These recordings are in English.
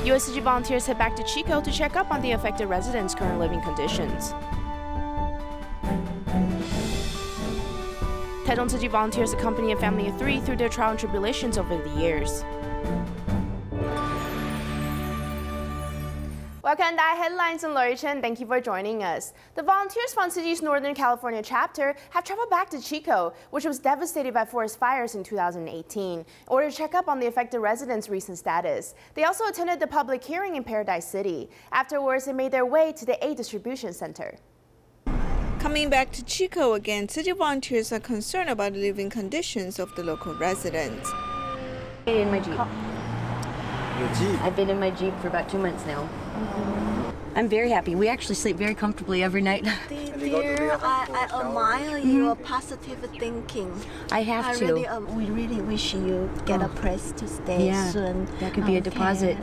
U.S. Tzu Chi volunteers head back to Chico to check up on the affected residents' current living conditions. Taichung Tzu Chi volunteers accompany a family of 3 through their trial and tribulations over the years. Welcome to DaAi Headlines, and Lori Chen. Thank you for joining us. The volunteers from Tzu Chi's Northern California chapter have traveled back to Chico, which was devastated by forest fires in 2018, in order to check up on the affected residents' recent status. They also attended the public hearing in Paradise City. Afterwards, they made their way to the aid distribution center. Coming back to Chico again, Tzu Chi volunteers are concerned about the living conditions of the local residents. In my Jeep. Your Jeep? I've been in my Jeep for about 2 months now. I'm very happy. We actually sleep very comfortably every night. Dear, I admire your positive thinking. I have to. We really wish you get a place to stay soon. That could be a deposit.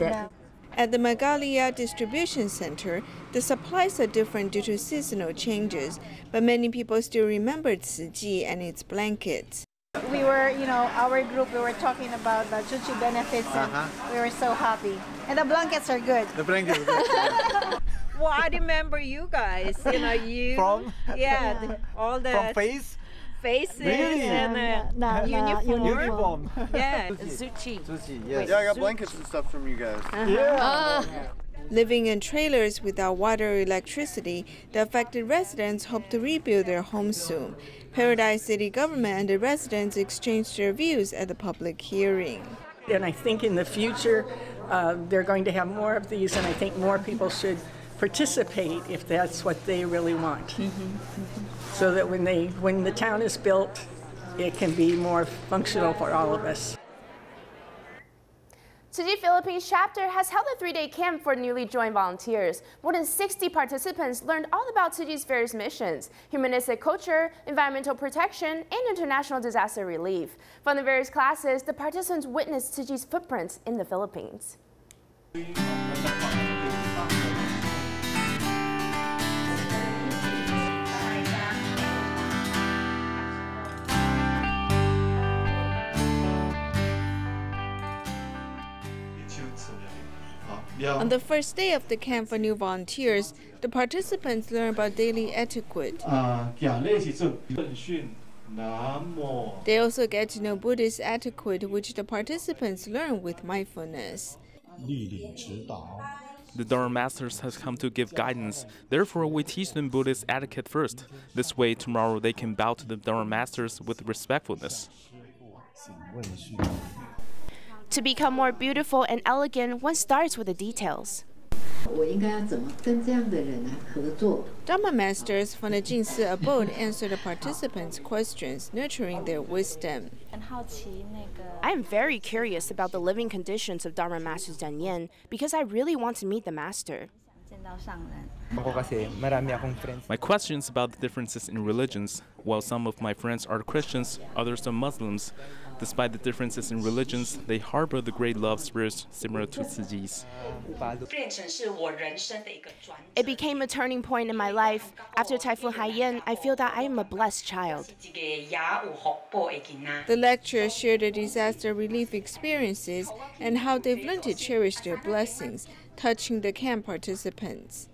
At the Magalia Distribution Center, the supplies are different due to seasonal changes, but many people still remember Tzu Chi and its blankets. We were, our group, we were talking about the Tzu Chi benefits, and we were so happy. And the blankets are good. The blankets are good. Well, I remember you guys, you. From? Yeah, all the... From faces really? And uniform. Yeah. Tzu Chi. Yes. Yeah, I got blankets and stuff from you guys. Living in trailers without water or electricity, the affected residents hope to rebuild their homes soon. Paradise City government and the residents exchanged their views at the public hearing. And I think in the future, they're going to have more of these, and I think more people should participate if that's what they really want. So that when the town is built, it can be more functional for all of us. Tzu Chi Philippines chapter has held a 3-day camp for newly joined volunteers. More than 60 participants learned all about Tzu Chi's various missions: humanistic culture, environmental protection, and international disaster relief. From the various classes, the participants witnessed Tzu Chi's footprints in the Philippines. On the first day of the camp for new volunteers, the participants learn about daily etiquette. They also get to know Buddhist etiquette, which the participants learn with mindfulness. The Dharma Masters has come to give guidance. Therefore, we teach them Buddhist etiquette first. This way, tomorrow they can bow to the Dharma Masters with respectfulness. To become more beautiful and elegant, one starts with the details. Dharma Masters from the Jingsi abode answer the participants' questions, nurturing their wisdom. I am very curious about the living conditions of Dharma Master Zhanyan because I really want to meet the master. My questions about the differences in religions. While some of my friends are Christians, others are Muslims. Despite the differences in religions, they harbor the great love spirit similar to Tzu Chi's. It became a turning point in my life. After Typhoon Haiyan, I feel that I am a blessed child. The lecturers share their disaster relief experiences and how they've learned to cherish their blessings, touching the camp participants.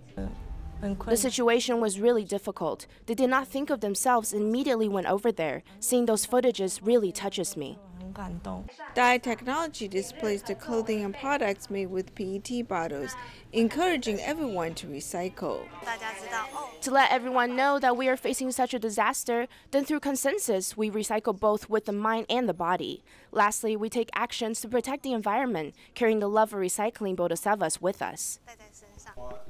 The situation was really difficult. They did not think of themselves and immediately went over there. Seeing those footages really touches me. DaAi Technology displays the clothing and products made with PET bottles, encouraging everyone to recycle. To let everyone know that we are facing such a disaster, then through consensus, we recycle both with the mind and the body. Lastly, we take actions to protect the environment, carrying the love of recycling bodhisattvas with us.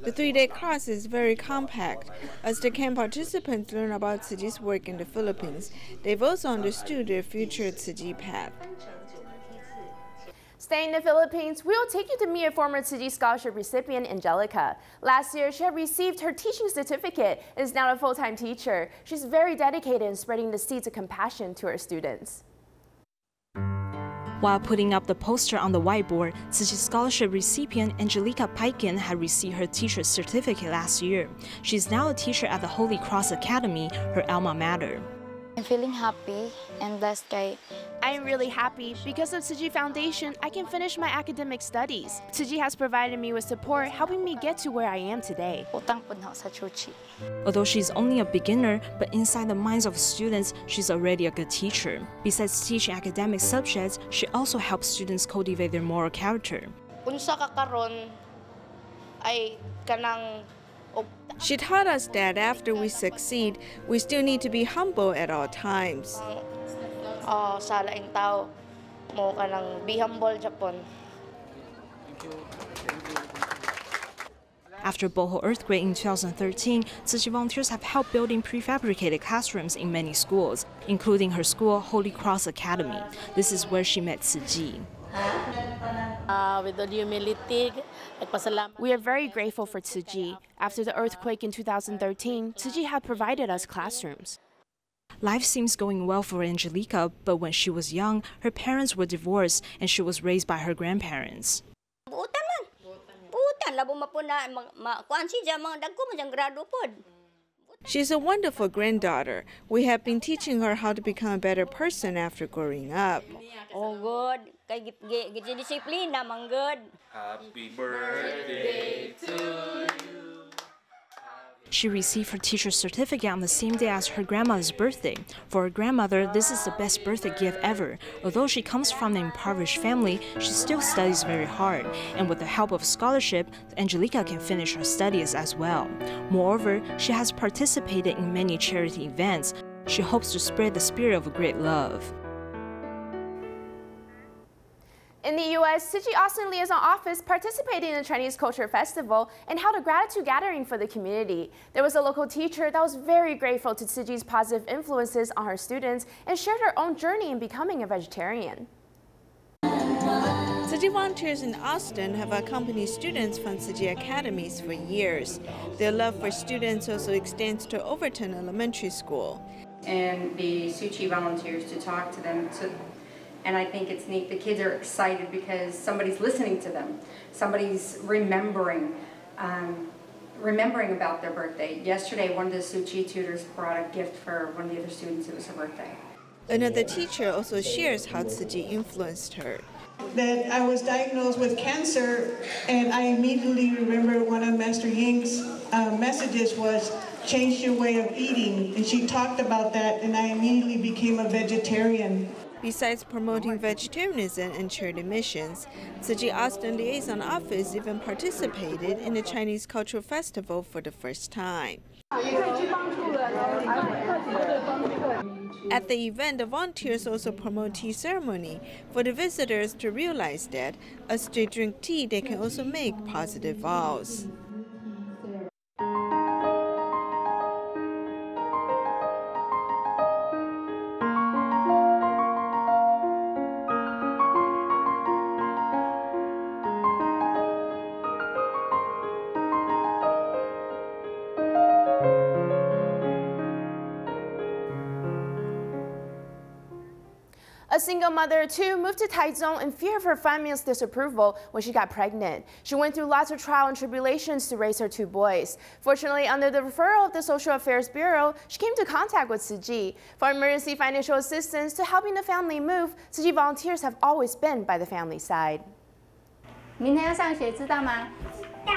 The 3-day class is very compact. As the camp participants learn about Tzu Chi's work in the Philippines, they've also understood their future Tzu Chi path. Staying in the Philippines, we will take you to meet a former Tzu Chi scholarship recipient, Angelica. Last year, she had received her teaching certificate and is now a full-time teacher. She's very dedicated in spreading the seeds of compassion to her students. While putting up the poster on the whiteboard, Tzu Chi scholarship recipient Angelica Paikin had received her teacher's certificate last year. She's now a teacher at the Holy Cross Academy, her alma mater. I'm feeling happy and blessed kay. I am really happy because of Tzu Chi Foundation, I can finish my academic studies. Tzu Chi has provided me with support, helping me get to where I am today. Utang po sa Tzu Chi. Although she's only a beginner, but inside the minds of students, she's already a good teacher. Besides teaching academic subjects, she also helps students cultivate their moral character. Unsa ka karon ay kanang She taught us that after we succeed, we still need to be humble at all times. sa laing tao mo kanang be humble Japon. After Boho earthquake in 2013, Tzu Chi volunteers have helped building prefabricated classrooms in many schools, including her school, Holy Cross Academy. This is where she met Tzu Chi. With all humility, we are very grateful for Tzu Chi. After the earthquake in 2013, Tzu Chi had provided us classrooms. Life seems going well for Angelica, but when she was young, her parents were divorced and she was raised by her grandparents. She's a wonderful granddaughter. We have been teaching her how to become a better person after growing up. Oh, good. Kay discipline naman good. Happy birthday to you. She received her teacher's certificate on the same day as her grandmother's birthday. For her grandmother, this is the best birthday gift ever. Although she comes from an impoverished family, she still studies very hard. And with the help of scholarship, Angelica can finish her studies as well. Moreover, she has participated in many charity events. She hopes to spread the spirit of great love. In the U.S., Tzu Chi Austin Liaison Office participated in the Chinese Culture Festival and held a gratitude gathering for the community. There was a local teacher that was very grateful to Tzu Chi's positive influences on her students and shared her own journey in becoming a vegetarian. Tzu Chi volunteers in Austin have accompanied students from Tzu Chi academies for years. Their love for students also extends to Overton Elementary School. And the Tzu Chi volunteers to talk to them. And I think it's neat. The kids are excited because somebody's listening to them. Somebody's remembering about their birthday. Yesterday, one of the Tzu Chi tutors brought a gift for one of the other students. It was her birthday. Another teacher also shares how Tzu Chi influenced her. That I was diagnosed with cancer, and I immediately remember one of Master Ying's messages was, change your way of eating. And she talked about that, and I immediately became a vegetarian. Besides promoting vegetarianism and charity missions, Tzu Chi Austin Liaison Office even participated in the Chinese Cultural Festival for the first time. At the event, the volunteers also promote tea ceremony for the visitors to realize that as they drink tea, they can also make positive vows. A single mother, too, moved to Taichung in fear of her family's disapproval when she got pregnant. She went through lots of trials and tribulations to raise her two boys. Fortunately, under the referral of the Social Affairs Bureau, she came into contact with Tzu Chi. From emergency financial assistance to helping the family move, Tzu Chi volunteers have always been by the family side. 明天要上学，知道吗？知道。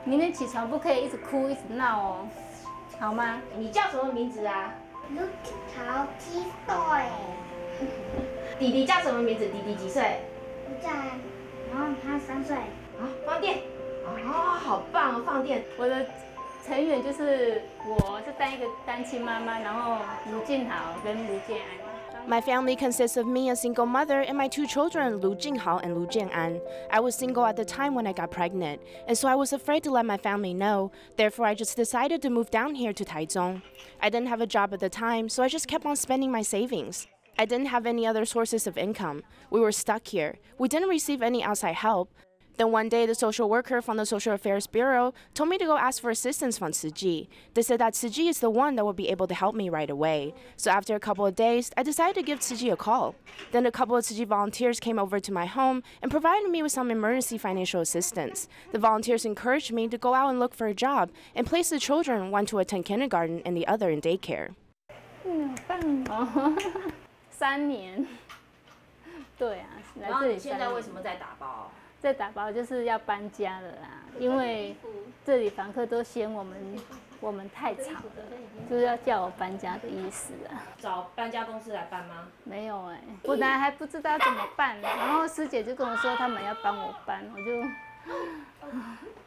明天起床不可以一直哭一直闹哦，好吗？你叫什么名字啊？卢桃七岁。弟弟叫什么名字？弟弟几岁？不在，然后他3岁。好，放电。哦，好棒哦，放电。我的成员就是我是当一个单亲妈妈，然后卢静豪跟卢建安。 My family consists of me, a single mother, and my two children, Lu Jinghao and Lu Jian'an. I was single at the time when I got pregnant, and so I was afraid to let my family know. Therefore, I just decided to move down here to Taichung. I didn't have a job at the time, so I just kept on spending my savings. I didn't have any other sources of income. We were stuck here. We didn't receive any outside help. Then one day, the social worker from the Social Affairs Bureau told me to go ask for assistance from Tzu Chi. They said that Tzu Chi is the one that would be able to help me right away. So after a couple of days, I decided to give Tzu Chi a call. Then a couple of Tzu Chi volunteers came over to my home and provided me with some emergency financial assistance. The volunteers encouraged me to go out and look for a job and place the children, one to attend kindergarten and the other in daycare. 棒哦，3年。对啊，来这里3年。现在为什么在打包？在打包就是要搬家了啦，因为这里房客都嫌我们太吵了，就是要叫我搬家的意思啊。找搬家公司来搬吗？没有哎，我本来还不知道怎么办，然后师姐就跟我说他们要帮我搬，我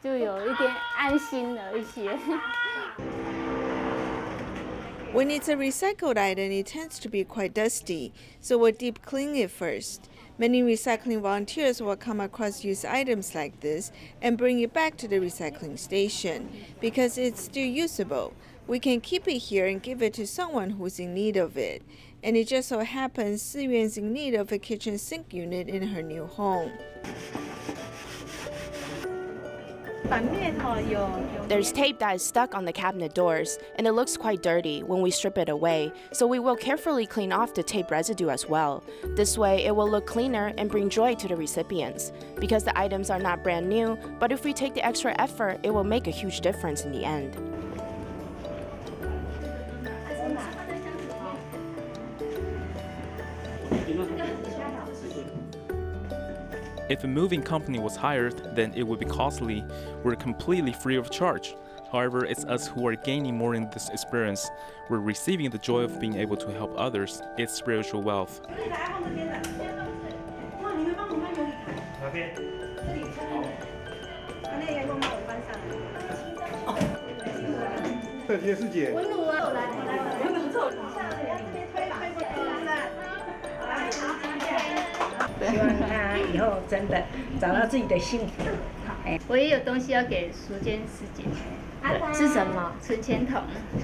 就有一点安心了一些。When it's a recycled item, it tends to be quite dusty, so we'll deep clean it first. Many recycling volunteers will come across used items like this and bring it back to the recycling station because it's still usable. We can keep it here and give it to someone who's in need of it. And it just so happens Siyuan's in need of a kitchen sink unit in her new home. There's tape that is stuck on the cabinet doors, and it looks quite dirty when we strip it away, so we will carefully clean off the tape residue as well. This way, it will look cleaner and bring joy to the recipients. Because the items are not brand new, but if we take the extra effort, it will make a huge difference in the end. If a moving company was hired, then it would be costly. We're completely free of charge. However, it's us who are gaining more in this experience. We're receiving the joy of being able to help others. It's spiritual wealth. I 我也有东西要给淑娟师姐，是什么？存钱筒，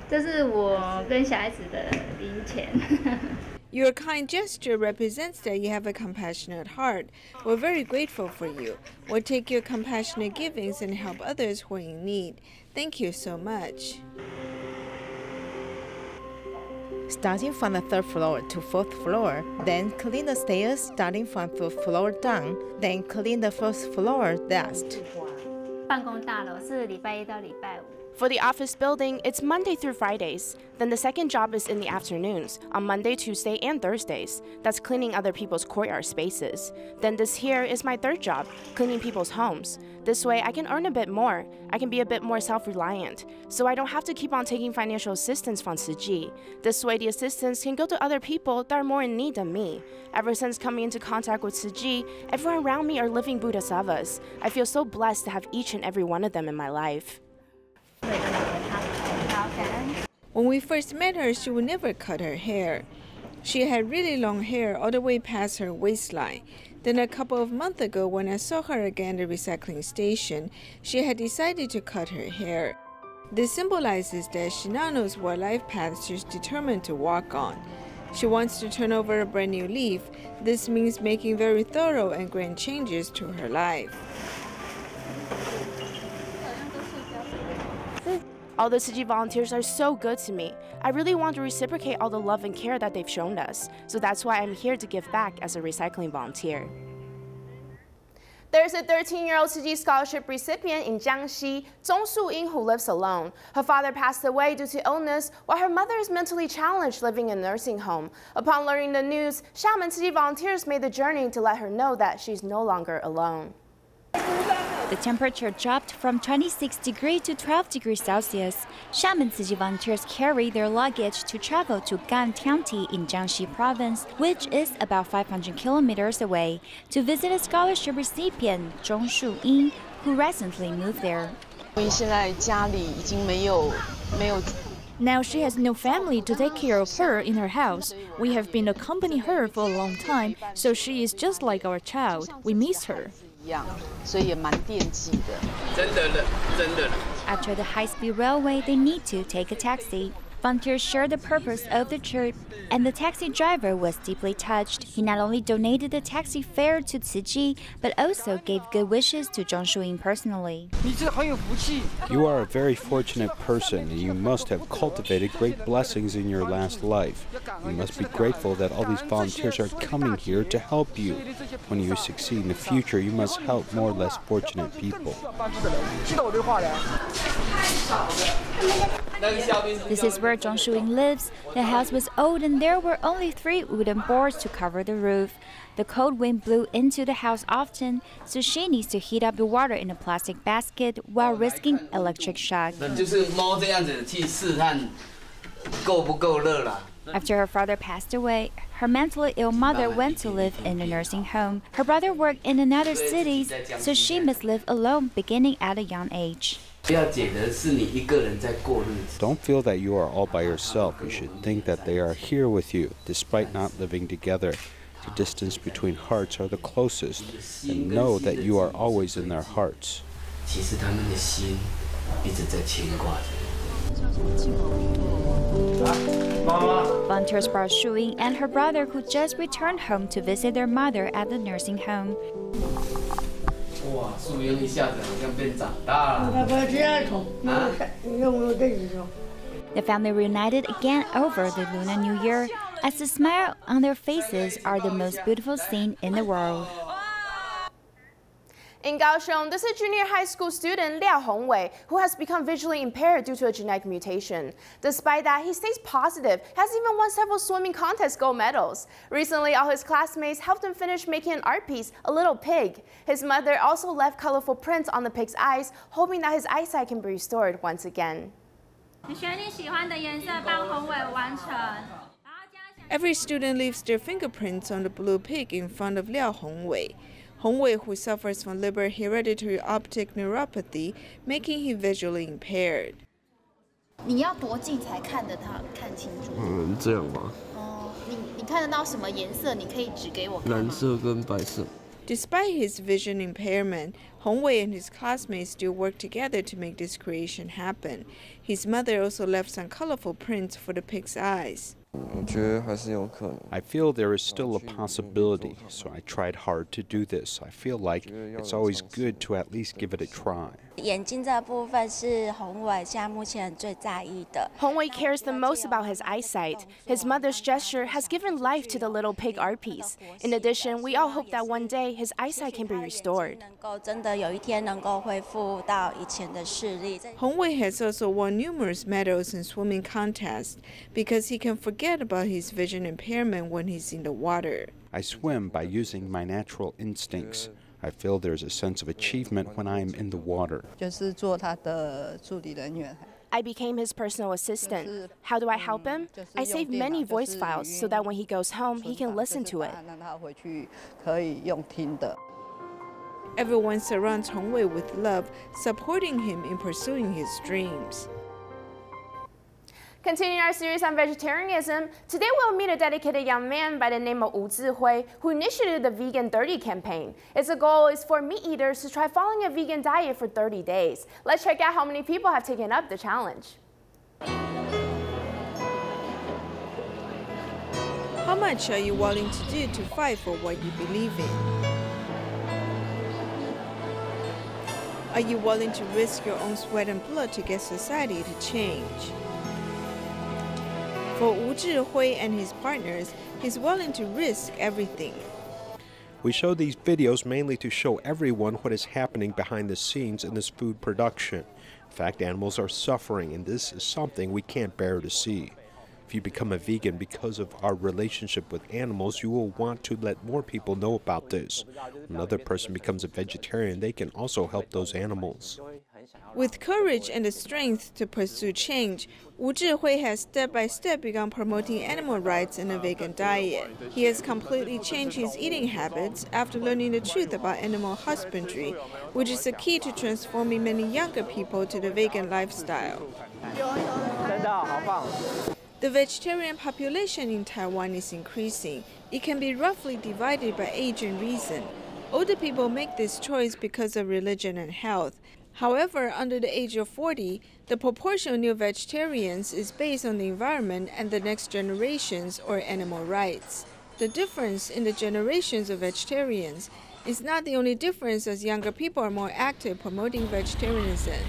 这是我跟小孩子的零钱。Your kind gesture represents that you have a compassionate heart. We're very grateful for you. We'll take your compassionate givings and help others who are in need. Thank you so much. Starting from the 3rd floor to 4th floor, then clean the stairs starting from 4th floor down, then clean the 1st floor last. 办公大楼是礼拜1到礼拜5。 For the office building, it's Monday through Fridays. Then the second job is in the afternoons, on Monday, Tuesday, and Thursdays. That's cleaning other people's courtyard spaces. Then this here is my 3rd job, cleaning people's homes. This way, I can earn a bit more. I can be a bit more self-reliant. So I don't have to keep on taking financial assistance from Tzu Chi. This way, the assistance can go to other people that are more in need than me. Ever since coming into contact with Tzu Chi, everyone around me are living Bodhisattvas. I feel so blessed to have each and every one of them in my life. When we first met her, she would never cut her hair. She had really long hair all the way past her waistline. Then a couple of months ago, when I saw her again at the recycling station, she had decided to cut her hair. This symbolizes that she now knows what life path she's determined to walk on. She wants to turn over a brand new leaf. This means making very thorough and grand changes to her life. All the Tzu Chi volunteers are so good to me. I really want to reciprocate all the love and care that they've shown us. So that's why I'm here to give back as a recycling volunteer. There's a 13-year-old Tzu Chi scholarship recipient in Jiangxi, Zhong Suying, who lives alone. Her father passed away due to illness, while her mother is mentally challenged living in a nursing home. Upon learning the news, Xiamen Tzu Chi volunteers made the journey to let her know that she's no longer alone. The temperature dropped from 26 degrees to 12 degrees Celsius. Xiamen Tzu Chi volunteers carry their luggage to travel to Gan County in Jiangxi Province, which is about 500 kilometers away, to visit a scholarship recipient, Zhong Suying, who recently moved there. Now she has no family to take care of her in her house. We have been accompanying her for a long time, so she is just like our child. We miss her. After the high-speed railway, they need to take a taxi. Volunteers shared the purpose of the trip, and the taxi driver was deeply touched. He not only donated the taxi fare to Tzu Chi, but also gave good wishes to Zhong Suying personally. You are a very fortunate person, and you must have cultivated great blessings in your last life. You must be grateful that all these volunteers are coming here to help you. When you succeed in the future, you must help more less fortunate people. This is where where Zhong Shuing lives, the house was old and there were only 3 wooden boards to cover the roof. The cold wind blew into the house often, so she needs to heat up the water in a plastic basket while risking electric shock. After her father passed away, her mentally ill mother went to live in a nursing home. Her brother worked in another city, so she must live alone beginning at a young age. Don't feel that you are all by yourself. You should think that they are here with you, despite not living together. The distance between hearts are the closest, and know that you are always in their hearts. Volunteers brought Shuing and her brother, who just returned home, to visit their mother at the nursing home. The family reunited again over the Lunar New Year, as the smile on their faces are the most beautiful scene in the world. In Kaohsiung, this is junior high school student Liao Hongwei, who has become visually impaired due to a genetic mutation. Despite that, he stays positive, has even won several swimming contest gold medals. Recently, all his classmates helped him finish making an art piece, a little pig. His mother also left colorful prints on the pig's eyes, hoping that his eyesight can be restored once again. Every student leaves their fingerprints on the blue pig in front of Liao Hongwei. Hongwei, who suffers from Leber hereditary optic neuropathy, making him visually impaired. 你要多近才看得到看清楚？这样吧。你看得到什么颜色？你可以指给我看吗？蓝色跟白色。 Despite his vision impairment, Hongwei and his classmates still work together to make this creation happen. His mother also left some colorful prints for the pig's eyes. I feel there is still a possibility, so I tried hard to do this. I feel like it's always good to at least give it a try. 眼睛这部分是宏伟现在目前最在意的。 Hongwei cares the most about his eyesight. His mother's gesture has given life to the little pig art piece. In addition, we all hope that one day his eyesight can be restored. 能够真的有一天能够恢复到以前的视力。 Hongwei has also won numerous medals in swimming contests because he can forget about his vision impairment when he's in the water. I swim by using my natural instincts. I feel there's a sense of achievement when I am in the water. 就是做他的助理人员。 I became his personal assistant. How do I help him? I save many voice files so that when he goes home, he can listen to it. 让他回去可以用听的。 Everyone surrounds Hongwei with love, supporting him in pursuing his dreams. Continuing our series on vegetarianism, today we'll meet a dedicated young man by the name of Wu Zihui, who initiated the Vegan 30 campaign. Its goal is for meat eaters to try following a vegan diet for 30 days. Let's check out how many people have taken up the challenge. How much are you willing to do to fight for what you believe in? Are you willing to risk your own sweat and blood to get society to change? For Wu Zihui and his partners, he's willing to risk everything. We show these videos mainly to show everyone what is happening behind the scenes in this food production. In fact, animals are suffering, and this is something we can't bear to see. If you become a vegan because of our relationship with animals, you will want to let more people know about this. When another person becomes a vegetarian, they can also help those animals. With courage and the strength to pursue change, Wu Zihui has step-by-step begun promoting animal rights and a vegan diet. He has completely changed his eating habits after learning the truth about animal husbandry, which is the key to transforming many younger people to the vegan lifestyle. The vegetarian population in Taiwan is increasing. It can be roughly divided by age and reason. Older people make this choice because of religion and health. However, under the age of 40, the proportion of new vegetarians is based on the environment and the next generations or animal rights. The difference in the generations of vegetarians is not the only difference, as younger people are more active promoting vegetarianism.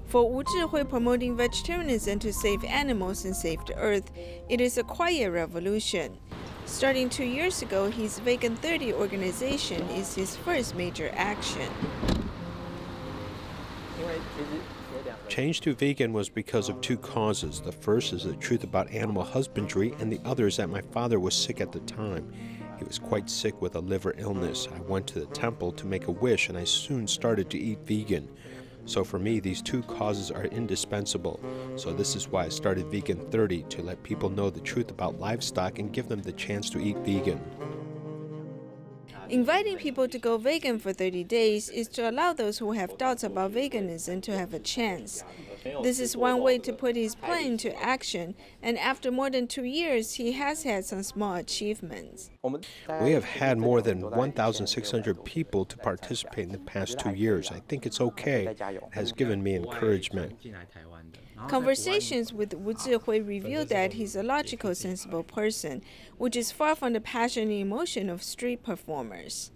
For Wu Zihui, promoting vegetarianism to save animals and save the earth, it is a quiet revolution. Starting 2 years ago, his Vegan 30 organization is his first major action. Change to vegan was because of two causes. The first is the truth about animal husbandry, and the other is that my father was sick at the time. He was quite sick with a liver illness. I went to the temple to make a wish, and I soon started to eat vegan. So for me, these two causes are indispensable. So this is why I started Vegan 30, to let people know the truth about livestock and give them the chance to eat vegan. Inviting people to go vegan for 30 days is to allow those who have doubts about veganism to have a chance. This is one way to put his plan into action, and after more than 2 years, he has had some small achievements. We have had more than 1,600 people to participate in the past 2 years. I think it's okay. It has given me encouragement. Conversations with Wu Zhihui reveal that he's a logical, sensible person, which is far from the passion and emotion of street performers.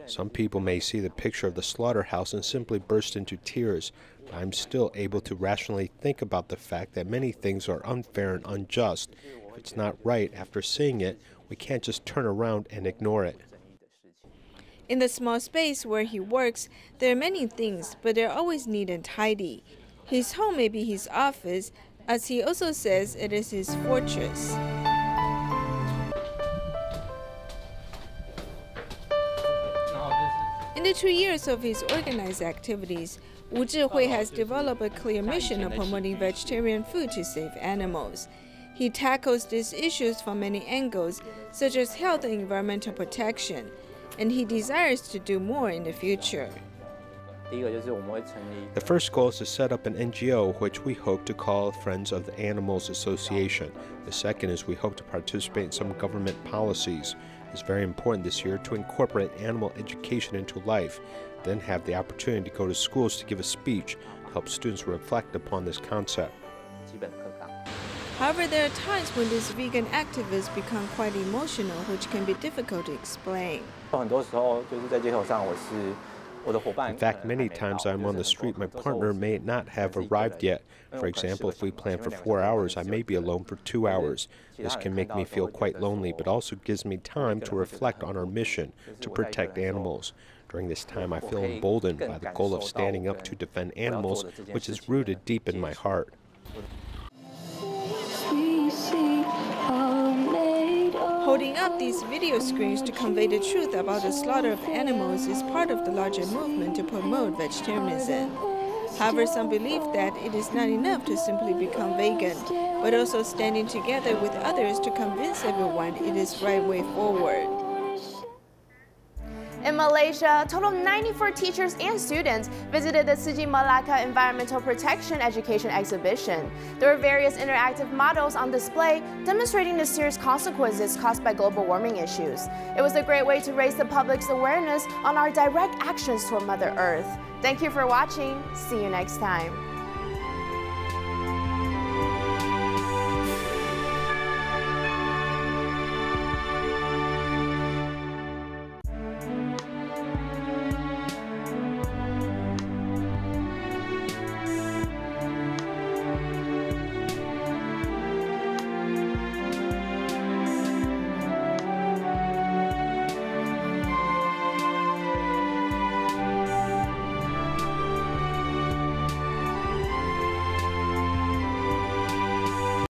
Some people may see the picture of the slaughterhouse and simply burst into tears, but I'm still able to rationally think about the fact that many things are unfair and unjust. If it's not right after seeing it, we can't just turn around and ignore it. In the small space where he works, there are many things, but they're always neat and tidy. His home may be his office, as he also says it is his fortress. In the 2 years of his organized activities, Wu Zhihui has developed a clear mission of promoting vegetarian food to save animals. He tackles these issues from many angles, such as health and environmental protection, and he desires to do more in the future. The first goal is to set up an NGO, which we hope to call Friends of the Animals Association. The second is we hope to participate in some government policies. It's very important this year to incorporate animal education into life, then have the opportunity to go to schools to give a speech to help students reflect upon this concept. However, there are times when these vegan activists become quite emotional, which can be difficult to explain. In fact, many times I'm on the street, my partner may not have arrived yet. For example, if we plan for 4 hours, I may be alone for 2 hours. This can make me feel quite lonely, but also gives me time to reflect on our mission to protect animals. During this time, I feel emboldened by the goal of standing up to defend animals, which is rooted deep in my heart. Holding up these video screens to convey the truth about the slaughter of animals is part of the larger movement to promote vegetarianism. However, some believe that it is not enough to simply become vegan, but also standing together with others to convince everyone it is the right way forward. In Malaysia, a total of 94 teachers and students visited the Tzu Chi Malacca Environmental Protection Education Exhibition. There were various interactive models on display demonstrating the serious consequences caused by global warming issues. It was a great way to raise the public's awareness on our direct actions toward Mother Earth. Thank you for watching. See you next time.